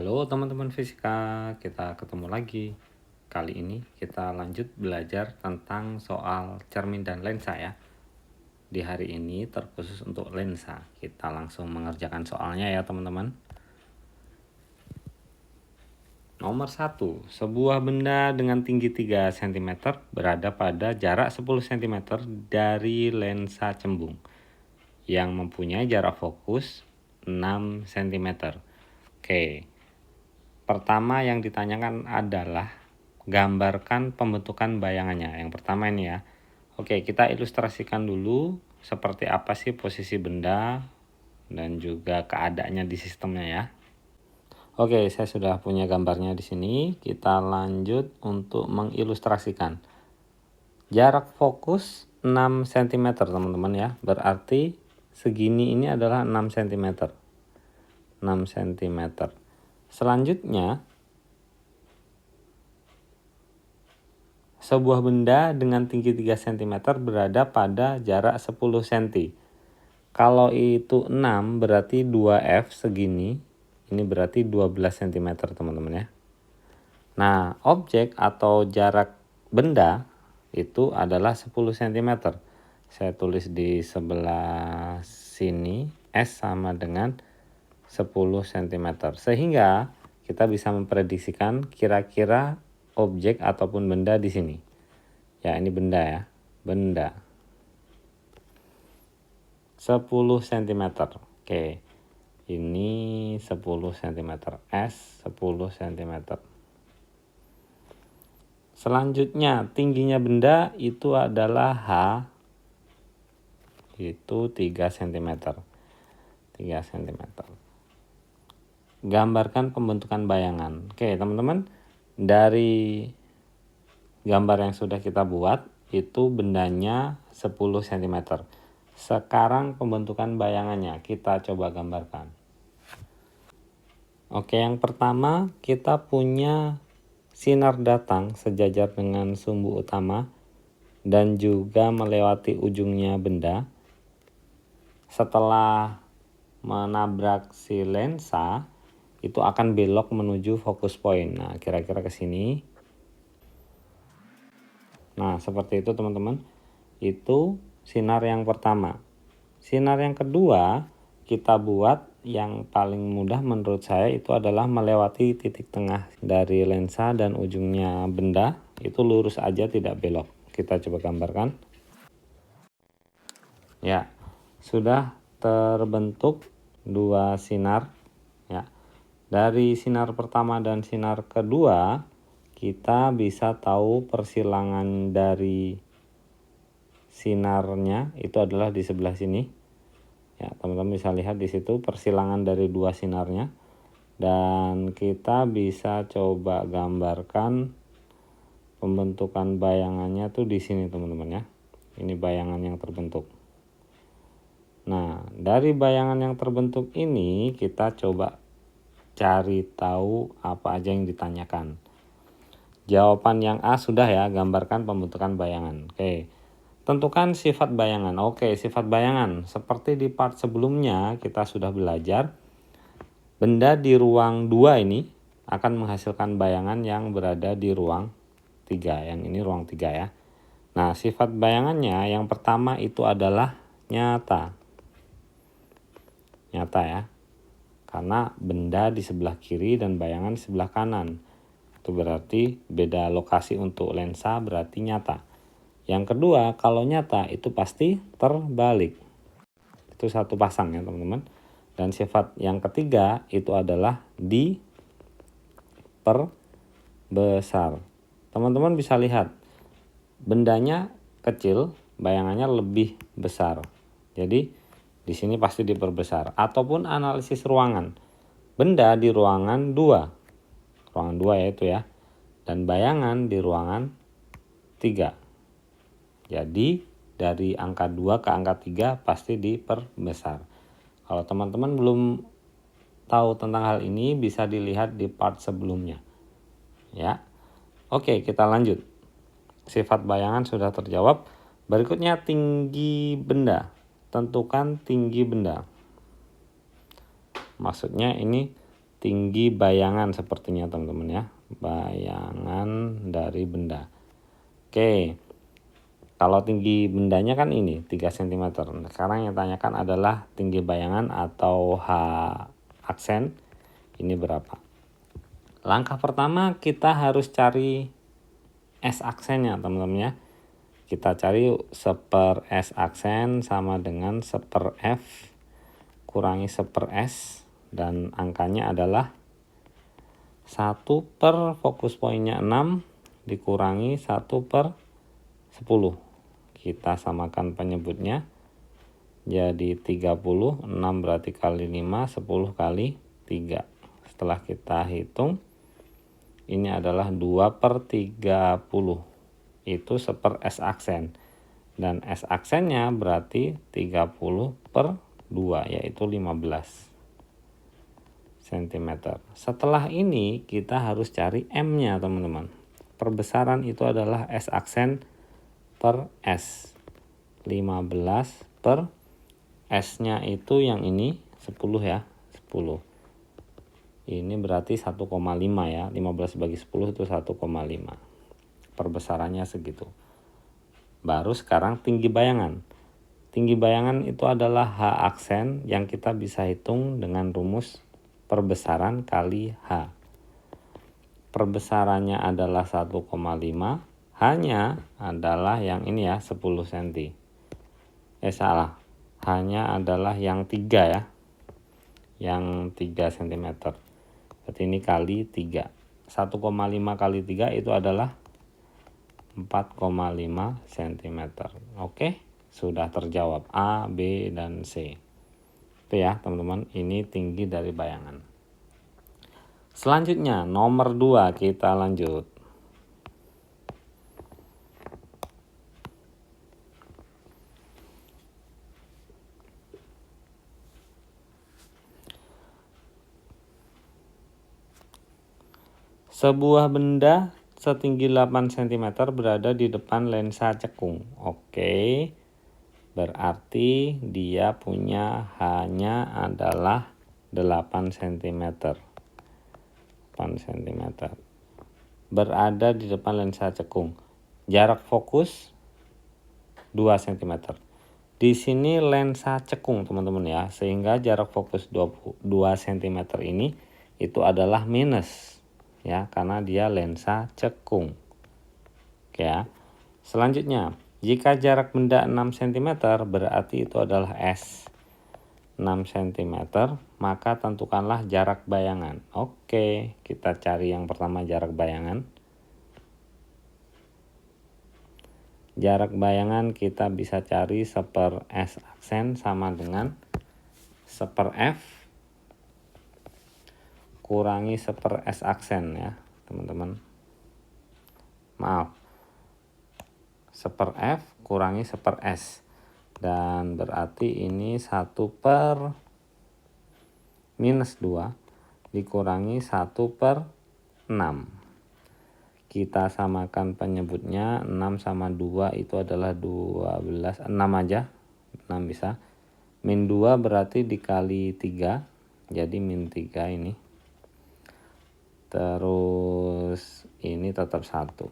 Halo teman-teman fisika, kita ketemu lagi. Kali ini kita lanjut belajar tentang soal cermin dan lensa ya. Di hari ini terkhusus untuk lensa. Kita langsung mengerjakan soalnya ya teman-teman. Nomor 1. Sebuah benda dengan tinggi 3 cm berada pada jarak 10 cm dari lensa cembung yang mempunyai jarak fokus 6 cm. Oke. Pertama yang ditanyakan adalah gambarkan pembentukan bayangannya. Yang pertama ini ya. Oke, kita ilustrasikan dulu seperti apa sih posisi benda dan juga keadaannya di sistemnya ya. Oke, saya sudah punya gambarnya di sini. Kita lanjut untuk mengilustrasikan. Jarak fokus 6 cm teman-teman ya. Berarti segini ini adalah 6 cm. 6 cm. Selanjutnya, sebuah benda dengan tinggi 3 cm berada pada jarak 10 cm. Kalau itu 6 berarti 2F segini. Ini berarti 12 cm teman-teman ya. Nah, objek atau jarak benda itu adalah 10 cm. Saya tulis di sebelah sini S sama dengan 10 cm. Sehingga kita bisa memprediksikan kira-kira objek ataupun benda di sini. Ya, ini benda ya. Benda. 10 cm. Oke. Ini 10 cm. S 10 cm. Selanjutnya, tingginya benda itu adalah H. Itu 3 cm. 3 cm. Gambarkan pembentukan bayangan. Oke, teman-teman. Dari gambar yang sudah kita buat, itu bendanya 10 cm. Sekarang pembentukan bayangannya, kita coba gambarkan. Oke, yang pertama kita punya sinar datang sejajar dengan sumbu utama dan juga melewati ujungnya benda. Setelah menabrak si lensa, itu akan belok menuju fokus point. Nah, kira-kira ke sini. Nah, seperti itu teman-teman. Itu sinar yang pertama. Sinar yang kedua, kita buat yang paling mudah menurut saya itu adalah melewati titik tengah dari lensa dan ujungnya benda. Itu lurus aja, tidak belok. Kita coba gambarkan. Ya, sudah terbentuk dua sinar. Ya. Dari sinar pertama dan sinar kedua, kita bisa tahu persilangan dari sinarnya itu adalah di sebelah sini. Ya, teman-teman bisa lihat di situ persilangan dari dua sinarnya. Dan kita bisa coba gambarkan pembentukan bayangannya tuh di sini teman-teman ya. Ini bayangan yang terbentuk. Nah, dari bayangan yang terbentuk ini kita coba cari tahu apa aja yang ditanyakan. Jawaban yang A sudah ya, gambarkan pembentukan bayangan. Oke. Tentukan sifat bayangan. Oke, sifat bayangan. Seperti di part sebelumnya kita sudah belajar, benda di ruang 2 ini akan menghasilkan bayangan yang berada di ruang 3. Yang ini ruang 3 ya. Nah, sifat bayangannya yang pertama itu adalah nyata. Nyata ya. Karena benda di sebelah kiri dan bayangan di sebelah kanan. Itu berarti beda lokasi untuk lensa berarti nyata. Yang kedua, kalau nyata itu pasti terbalik. Itu satu pasang ya teman-teman. Dan sifat yang ketiga itu adalah diperbesar. Teman-teman bisa lihat, bendanya kecil, bayangannya lebih besar. Jadi di sini pasti diperbesar. Ataupun analisis ruangan. Benda di ruangan 2. Ruangan 2 yaitu ya. Dan bayangan di ruangan 3. Jadi dari angka 2 ke angka 3 pasti diperbesar. Kalau teman-teman belum tahu tentang hal ini bisa dilihat di part sebelumnya. Ya. Oke, kita lanjut. Sifat bayangan sudah terjawab. Berikutnya tinggi benda. Tentukan tinggi benda. Maksudnya ini tinggi bayangan sepertinya teman-teman ya, bayangan dari benda. Oke, kalau tinggi bendanya kan ini 3 cm. Nah, sekarang yang tanyakan adalah tinggi bayangan atau H aksen ini berapa. Langkah pertama kita harus cari S aksennya teman-teman ya. Kita cari 1/s aksen sama dengan 1/f kurangi 1/s, dan angkanya adalah 1 per fokus poinnya 6 dikurangi 1/10. Kita samakan penyebutnya jadi 30, 6 berarti kali 5, 10 kali 3. Setelah kita hitung, ini adalah 2/30. Itu 1/s aksen. Dan S aksennya berarti 30/2, yaitu 15 cm. Setelah ini kita harus cari M-nya teman-teman. Perbesaran itu adalah S aksen per S. 15 per S-nya itu yang ini 10 ya, 10. Ini berarti 1,5 ya, 15 bagi 10 itu 1,5. Perbesarannya segitu. Baru sekarang tinggi bayangan. Tinggi bayangan itu adalah H aksen yang kita bisa hitung dengan rumus perbesaran kali H. Perbesarannya adalah 1,5, H-nya adalah yang ini ya, 10 cm. Salah. H-nya adalah yang 3 ya. Yang 3 cm. Berarti ini kali 3. 1,5 kali 3 itu adalah 4,5 cm. Oke, sudah terjawab A, B, dan C. Itu ya teman-teman, ini tinggi dari bayangan. Selanjutnya nomor 2 kita lanjut. Sebuah benda setinggi 8 cm berada di depan lensa cekung. Oke, berarti dia punya H-nya adalah 8 cm. 8 cm. Berada di depan lensa cekung. Jarak fokus 2 cm. Di sini lensa cekung teman-teman ya, sehingga jarak fokus 2 cm ini itu adalah minus ya, karena dia lensa cekung. Oke ya. Selanjutnya, jika jarak benda 6 cm berarti itu adalah S 6 cm, maka tentukanlah jarak bayangan. Oke, kita cari yang pertama jarak bayangan. Jarak bayangan kita bisa cari 1/s aksen sama dengan 1/f kurangi 1/s aksen ya teman-teman. Maaf, 1/f kurangi 1/s, dan berarti ini 1/-2 dikurangi 1/6. Kita samakan penyebutnya, 6 sama 2 itu adalah 12, 6 aja, 6 bisa. Min 2 berarti dikali 3, jadi min 3 ini. Terus ini tetap 1.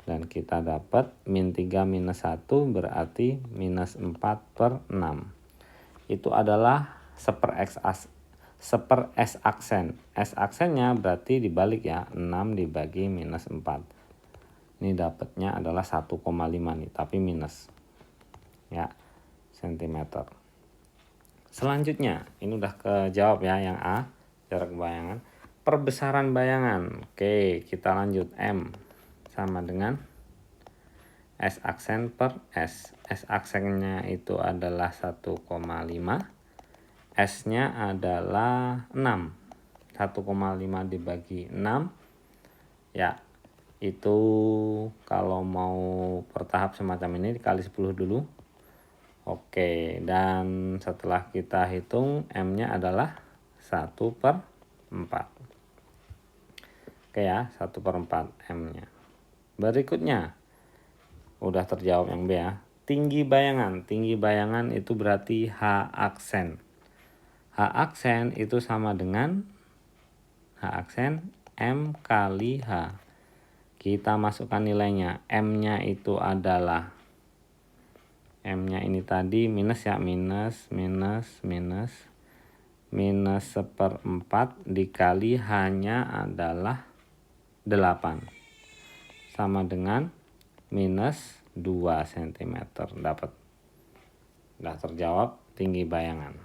Dan kita dapat min 3 minus 1 berarti minus 4/6. Itu adalah 1/s aksen. S aksennya berarti dibalik ya, 6 dibagi minus 4. Ini dapatnya adalah 1,5 nih, tapi minus ya, cm. Selanjutnya, ini udah kejawab ya yang A, jarak bayangan. Perbesaran bayangan. Oke, kita lanjut. M sama dengan S aksen per S. S aksennya itu adalah 1,5. S-nya adalah 6. 1,5 dibagi 6. Ya, itu kalau mau per tahap semacam ini dikali 10 dulu. Oke, dan setelah kita hitung M-nya adalah 1/4. Oke ya, 1/4 M-nya. Berikutnya, udah terjawab yang B ya. Tinggi bayangan. Tinggi bayangan itu berarti H aksen. H aksen itu sama dengan aksen M kali H. Kita masukkan nilainya. M-nya itu adalah, M-nya ini tadi minus ya, minus 1/4 dikali H-nya adalah 8. Sama dengan minus 2 cm. Dapat. Sudah terjawab tinggi bayangan.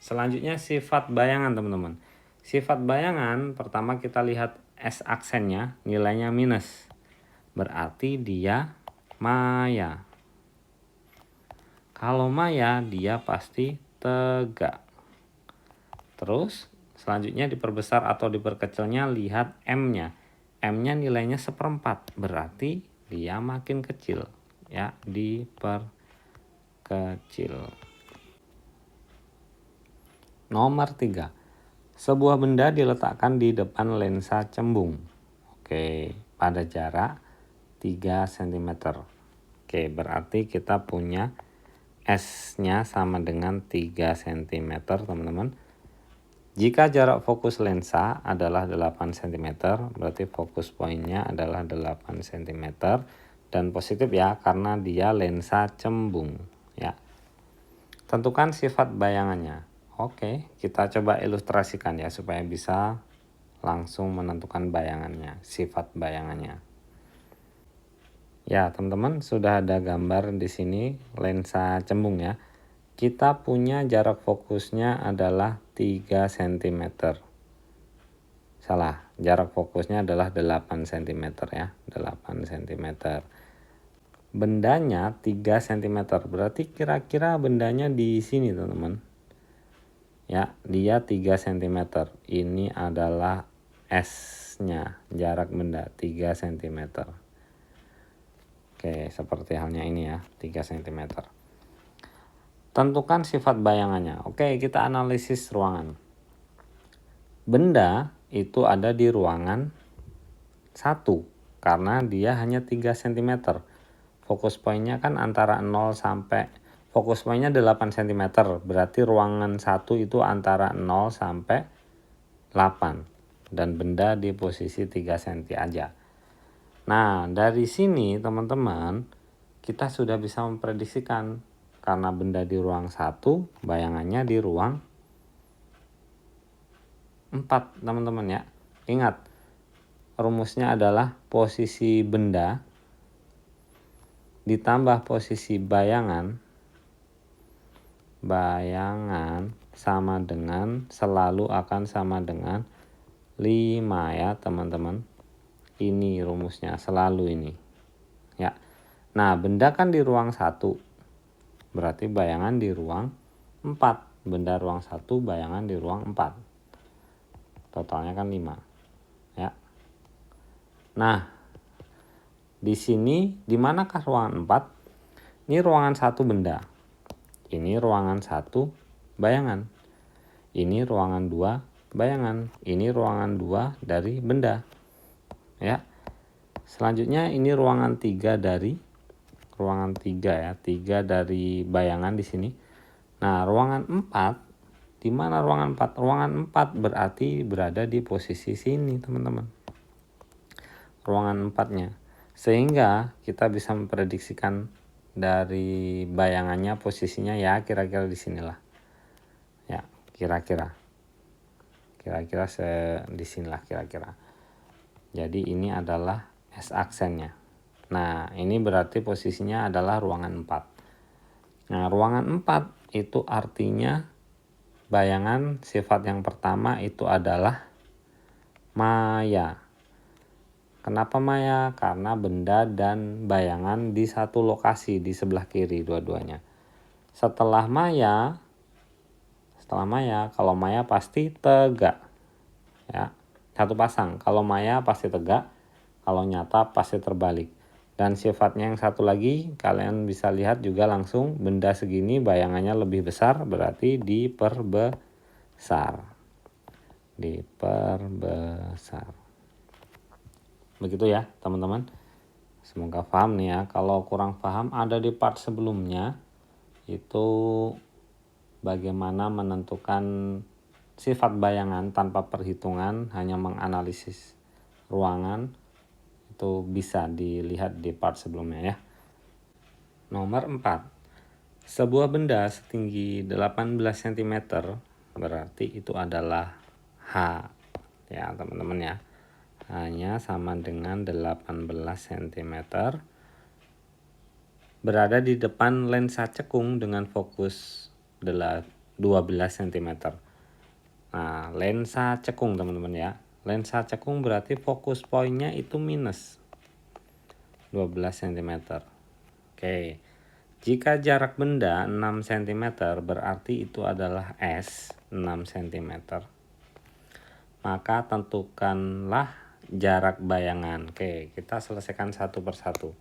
Selanjutnya sifat bayangan teman-teman. Sifat bayangan pertama kita lihat S aksennya nilainya minus. Berarti dia maya. Kalau maya dia pasti tegak. Terus selanjutnya diperbesar atau diperkecilnya, lihat M-nya. M-nya nilainya 1/4, berarti dia makin kecil. Ya, diperkecil. Nomor 3. Sebuah benda diletakkan di depan lensa cembung. Oke, pada jarak 3 cm. Oke, berarti kita punya S-nya sama dengan 3 cm, teman-teman. Jika jarak fokus lensa adalah 8 cm, berarti fokus poinnya adalah 8 cm. Dan positif ya, karena dia lensa cembung. Ya. Tentukan sifat bayangannya. Oke, kita coba ilustrasikan ya, supaya bisa langsung menentukan bayangannya, sifat bayangannya. Ya, teman-teman, sudah ada gambar di sini lensa cembung ya. Kita punya jarak fokusnya adalah 3 cm. Salah, jarak fokusnya adalah 8 cm ya, 8 cm. Bendanya 3 cm, berarti kira-kira bendanya di sini, teman-teman. Ya, dia 3 cm. Ini adalah S-nya, jarak benda 3 cm. Oke, seperti halnya ini ya, 3 cm. Tentukan sifat bayangannya. Oke, kita analisis ruangan. Benda itu ada di ruangan 1 karena dia hanya 3 cm. Fokus poinnya kan antara 0 sampai, fokus poinnya 8 cm. Berarti ruangan 1 itu antara 0 sampai 8. Dan benda di posisi 3 cm aja. Nah, dari sini teman-teman, kita sudah bisa memprediksikan karena benda di ruang 1, bayangannya di ruang 4, teman-teman ya. Ingat, rumusnya adalah posisi benda ditambah posisi bayangan sama dengan, selalu akan sama dengan 5 ya, teman-teman. Ini rumusnya, selalu ini. Ya. Nah, benda kan di ruang 1. Berarti bayangan di ruang 4. Benda ruang 1, bayangan di ruang 4. Totalnya kan 5. Ya. Nah, di sini di manakah ruangan 4? Ini ruangan 1 benda. Ini ruangan 1 bayangan. Ini ruangan 2 bayangan. Ini ruangan 2 dari benda. Ya. Selanjutnya ini ruangan 3 dari ruangan 3 ya, 3 dari bayangan di sini. Nah, ruangan 4, di mana ruangan 4? Ruangan 4 berarti berada di posisi sini, teman-teman. Ruangan 4-nya. Sehingga kita bisa memprediksikan dari bayangannya posisinya ya kira-kira di sinilah. Ya, kira-kira di sinilah kira-kira. Jadi ini adalah S aksennya. Nah, ini berarti posisinya adalah ruangan 4. Nah, ruangan 4 itu artinya bayangan sifat yang pertama itu adalah maya. Kenapa maya? Karena benda dan bayangan di satu lokasi di sebelah kiri dua-duanya. Setelah maya, kalau maya pasti tegak. Ya, satu pasang. Kalau maya pasti tegak, kalau nyata pasti terbalik. Dan sifatnya yang satu lagi, kalian bisa lihat juga langsung benda segini bayangannya lebih besar, berarti diperbesar. Begitu ya, teman-teman. Semoga paham nih ya. Kalau kurang paham, ada di part sebelumnya itu bagaimana menentukan sifat bayangan tanpa perhitungan, hanya menganalisis ruangan, itu bisa dilihat di part sebelumnya ya. Nomor 4. Sebuah benda setinggi 18 cm berarti itu adalah H. Ya, teman-teman ya. Hanya sama dengan 18 cm. Berada di depan lensa cekung dengan fokus 12 cm. Nah, lensa cekung teman-teman ya. Lensa cekung berarti fokus poinnya itu minus 12 cm. Oke. Jika jarak benda 6 cm berarti itu adalah S 6 cm. Maka tentukanlah jarak bayangan. Oke, kita selesaikan satu persatu.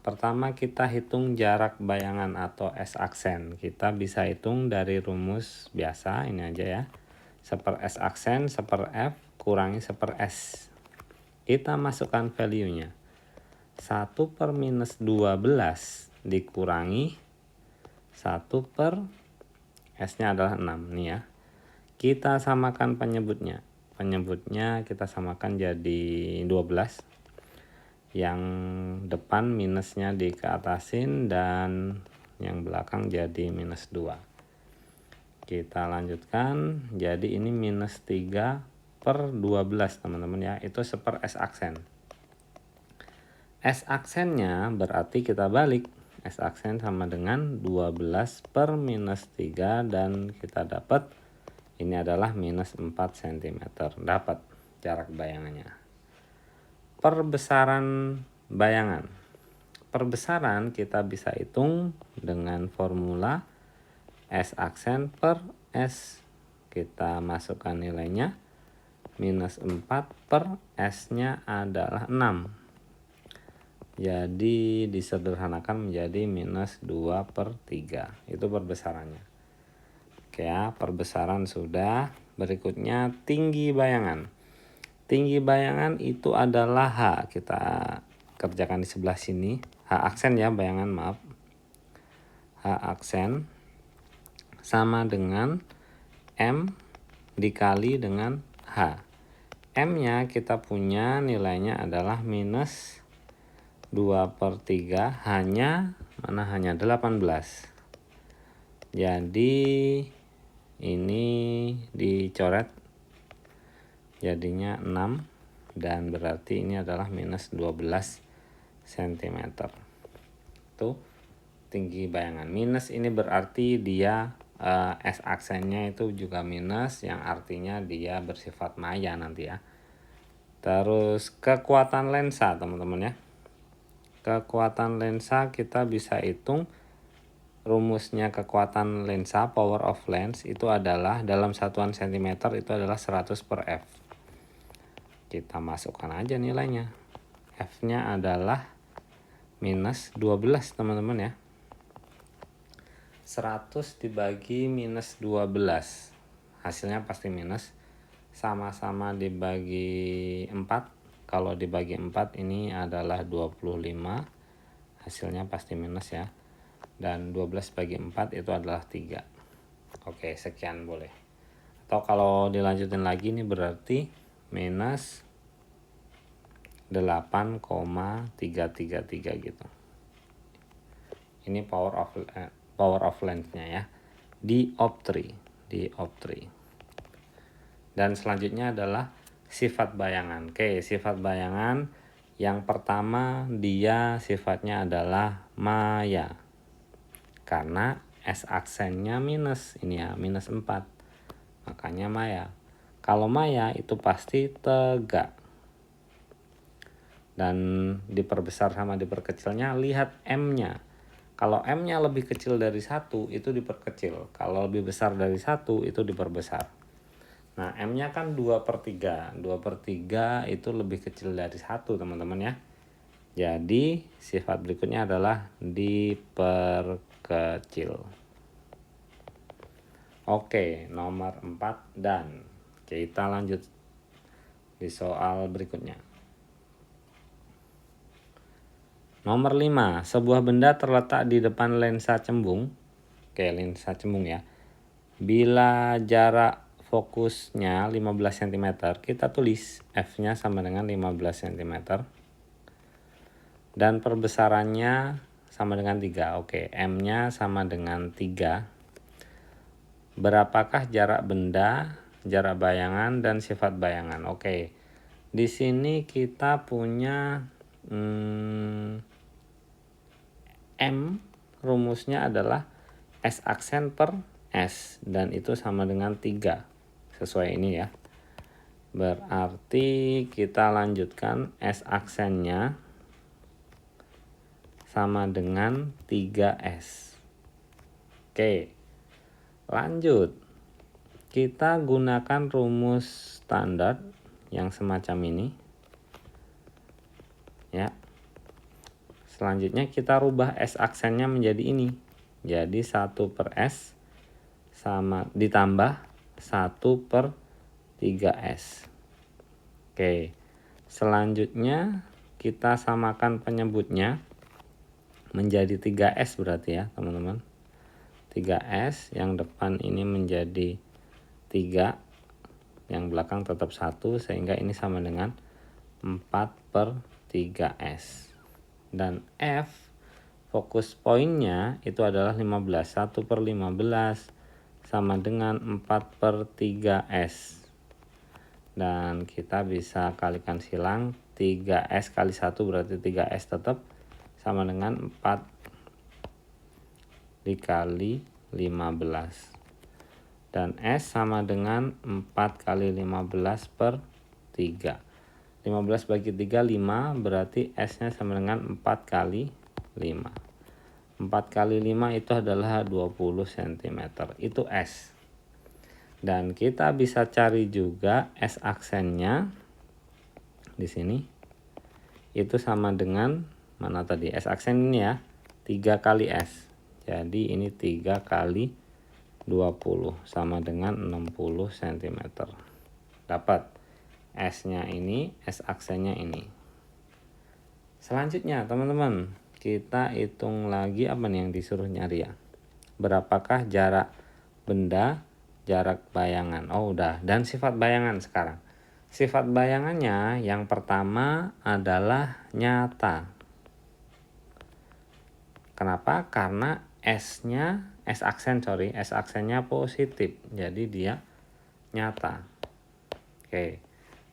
Pertama kita hitung jarak bayangan atau S aksen. Kita bisa hitung dari rumus biasa ini aja ya. 1/S aksen 1/F kurangi 1/S. Kita masukkan value-nya. 1/-12 dikurangi 1/S-nya adalah 6 nih ya. Kita samakan penyebutnya. Penyebutnya kita samakan jadi 12. Yang depan minusnya dikeatasin dan yang belakang jadi -2. Kita lanjutkan, jadi ini -3/12 teman-teman ya. Itu 1/S aksen. S aksennya berarti kita balik. S aksen sama dengan 12/-3 dan kita dapat ini adalah -4 cm. Dapat jarak bayangannya. Perbesaran bayangan. Perbesaran kita bisa hitung dengan formula S aksen per S. Kita masukkan nilainya. -4/S-nya adalah 6. Jadi disederhanakan menjadi -2/3. Itu perbesarannya. Oke ya, perbesaran sudah. Berikutnya tinggi bayangan. Tinggi bayangan itu adalah H. Kita kerjakan di sebelah sini. H aksen ya, bayangan maaf. H aksen sama dengan M dikali dengan H. M-nya kita punya nilainya adalah -2/3, hanya 18. Jadi ini dicoret jadinya 6 dan berarti ini adalah -12 cm. Itu tinggi bayangan. Minus ini berarti dia S aksennya itu juga minus, yang artinya dia bersifat maya nanti ya. Terus kekuatan lensa teman-teman ya. Kekuatan lensa kita bisa hitung. Rumusnya kekuatan lensa, power of lens, itu adalah dalam satuan cm itu adalah 100/F. Kita masukkan aja nilainya. F-nya adalah -12 teman-teman ya. 100 dibagi -12. Hasilnya pasti minus. Sama-sama dibagi 4. Kalau dibagi 4 ini adalah 25. Hasilnya pasti minus ya. Dan 12 bagi 4 itu adalah 3. Oke, sekian boleh. Atau kalau dilanjutin lagi ini berarti minus 8,333 gitu. Ini power of lens-nya ya. Dioptri. Dan selanjutnya adalah sifat bayangan. Oke, sifat bayangan yang pertama dia sifatnya adalah maya. Karena S aksennya minus, ini ya, -4. Makanya maya. Kalau maya itu pasti tegak. Dan diperbesar sama diperkecilnya, lihat M-nya. Kalau M-nya lebih kecil dari 1 itu diperkecil. Kalau lebih besar dari 1 itu diperbesar. Nah, M-nya kan 2/3. 2/3 itu lebih kecil dari 1 teman-teman ya. Jadi sifat berikutnya adalah diperkecil. Oke, nomor 4 dan kita lanjut di soal berikutnya. Nomor 5, sebuah benda terletak di depan lensa cembung. Oke, lensa cembung ya. Bila jarak fokusnya 15 cm, kita tulis F-nya sama dengan 15 cm. Dan perbesarannya sama dengan 3. Oke, M-nya sama dengan 3. Berapakah jarak benda, jarak bayangan, dan sifat bayangan? Oke, di sini kita punya M, rumusnya adalah S aksen per S, dan itu sama dengan 3. Sesuai ini ya. Berarti kita lanjutkan S aksennya sama dengan 3S. Oke, lanjut. Kita gunakan rumus standar yang semacam ini. Ya. Selanjutnya kita rubah S aksennya menjadi ini. Jadi 1 per S sama ditambah 1 per 3S. Oke. Selanjutnya kita samakan penyebutnya menjadi 3S berarti ya, teman-teman. 3S, yang depan ini menjadi 3, yang belakang tetap 1, sehingga ini sama dengan 4 per 3S. Dan F, fokus poinnya itu adalah 15. 1 per 15 sama dengan 4 per 3S. Dan kita bisa kalikan silang, 3S kali 1 berarti 3S tetap sama dengan 4 dikali 15. Dan S sama dengan 4 kali 15 per 3. 15 bagi 3, 5, berarti S-nya sama dengan 4 kali 5. 4 kali 5 itu adalah 20 cm. Itu S. Dan kita bisa cari juga S aksennya di sini. Itu sama dengan, mana tadi? S aksen ini ya, 3 kali S. Jadi ini 3 kali 20 sama dengan 60 cm. Dapat S-nya ini, S aksennya ini. Selanjutnya teman-teman, kita hitung lagi apa nih yang disuruh nyari ya. Berapakah jarak benda, jarak bayangan. Oh udah, dan sifat bayangan sekarang. Sifat bayangannya yang pertama adalah nyata. Kenapa? Karena S aksennya positif. Jadi dia nyata. Oke.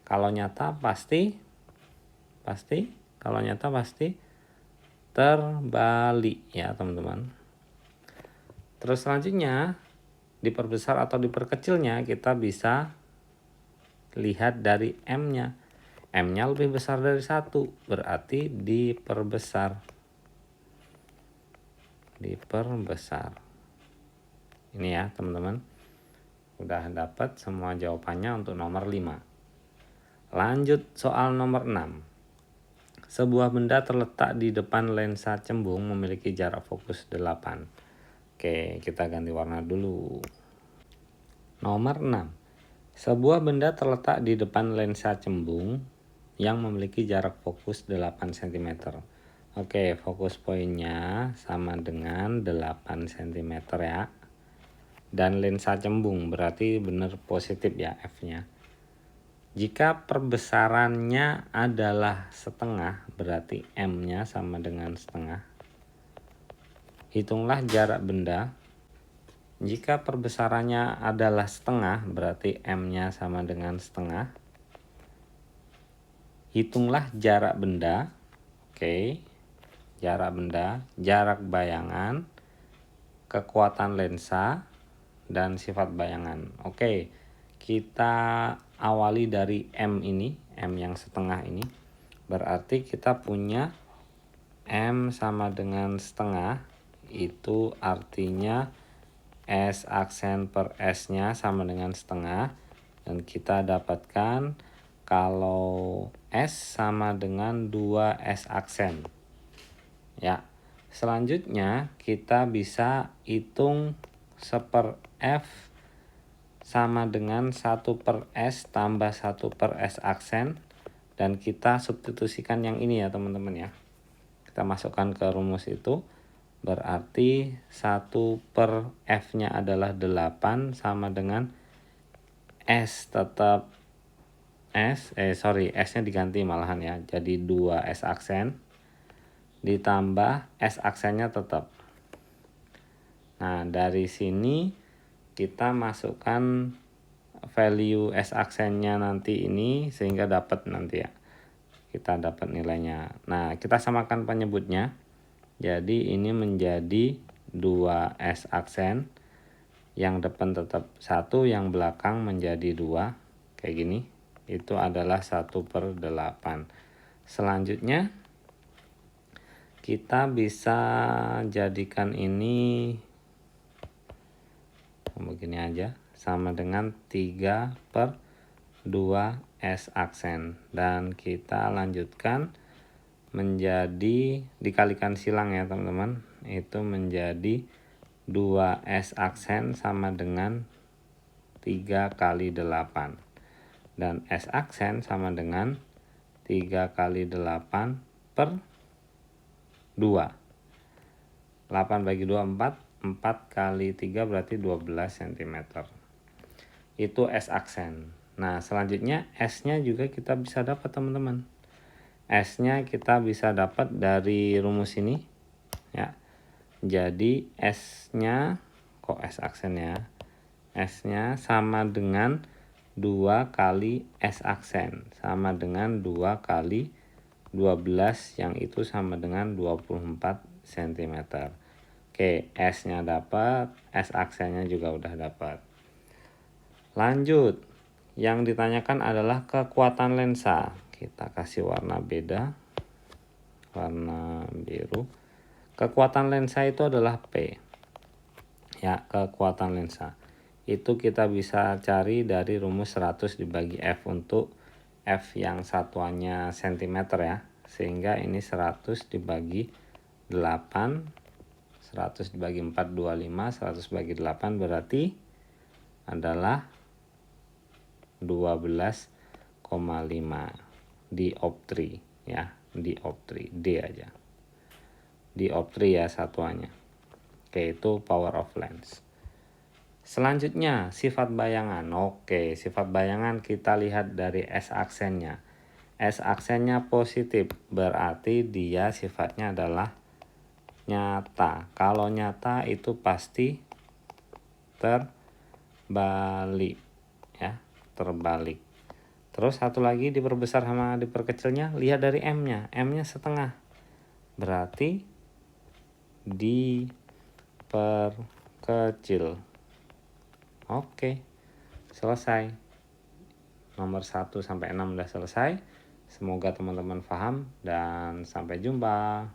Kalau nyata pasti terbalik ya, teman-teman. Terus selanjutnya diperbesar atau diperkecilnya kita bisa lihat dari M-nya. M-nya lebih besar dari 1, berarti diperbesar. Ini ya, teman-teman. Udah dapat semua jawabannya untuk nomor 5. Lanjut soal nomor 6. Sebuah benda terletak di depan lensa cembung memiliki jarak fokus 8. Oke, kita ganti warna dulu. Nomor 6. Sebuah benda terletak di depan lensa cembung yang memiliki jarak fokus 8 cm. Oke, fokus poinnya sama dengan 8 cm ya. Dan lensa cembung berarti benar positif ya F-nya. Jika perbesarannya adalah setengah, berarti M-nya sama dengan setengah. Hitunglah jarak benda. Jika perbesarannya adalah setengah, berarti M-nya sama dengan setengah. Hitunglah jarak benda. Oke, jarak benda, jarak bayangan, kekuatan lensa, dan sifat bayangan. Oke, kita awali dari M ini, M yang setengah ini. Berarti kita punya M sama dengan setengah, itu artinya S aksen per S-nya sama dengan setengah. Dan kita dapatkan kalau S sama dengan 2 S aksen. Ya, selanjutnya kita bisa hitung 1 F sama dengan 1 per S tambah 1 per S aksen. Dan kita substitusikan yang ini ya teman-teman ya. Kita masukkan ke rumus itu. Berarti 1 per F nya adalah 8 sama dengan S tetap S-nya diganti malahan ya. Jadi 2 S aksen ditambah S aksennya tetap. Nah, dari sini kita masukkan value S aksennya nanti ini sehingga dapat nanti ya. Kita dapat nilainya. Nah, kita samakan penyebutnya. Jadi ini menjadi 2 S aksen. Yang depan tetap 1, yang belakang menjadi 2. Kayak gini. Itu adalah 1/8. Selanjutnya kita bisa jadikan ini begini aja, sama dengan 3/2 S aksen, dan kita lanjutkan menjadi dikalikan silang ya teman-teman, itu menjadi 2 S aksen sama dengan 3 kali 8, dan S aksen sama dengan 3 kali 8/2. 8 bagi 2 4, 4 kali 3 berarti 12 cm. Itu S aksen. Nah, selanjutnya S-nya juga kita bisa dapat teman-teman. S-nya kita bisa dapat dari rumus ini ya. Jadi S-nya kok S aksen ya? S-nya sama dengan 2 kali S aksen, sama dengan 2 kali 12, yang itu sama dengan 24 cm. Oke, S-nya dapat, S aksennya juga udah dapat. Lanjut, yang ditanyakan adalah kekuatan lensa. Kita kasih warna beda, warna biru. Kekuatan lensa itu adalah P. Ya, kekuatan lensa. Itu kita bisa cari dari rumus 100 dibagi F, untuk F yang satuannya cm ya. Sehingga ini 100 dibagi 8, 100 dibagi 4, 25, 100 bagi 8 berarti adalah 12,5 dioptri ya, dioptri, D aja. Dioptri ya satuannya. Oke, itu power of lens. Selanjutnya sifat bayangan. Oke, sifat bayangan kita lihat dari S aksennya. S aksennya positif, berarti dia sifatnya adalah nyata. Kalau nyata itu pasti terbalik ya, terbalik. Terus satu lagi diperbesar sama diperkecilnya, lihat dari M-nya. M-nya setengah. Berarti diperkecil. Oke, selesai. Nomor 1 sampai 6 udah selesai. Semoga teman-teman paham dan sampai jumpa.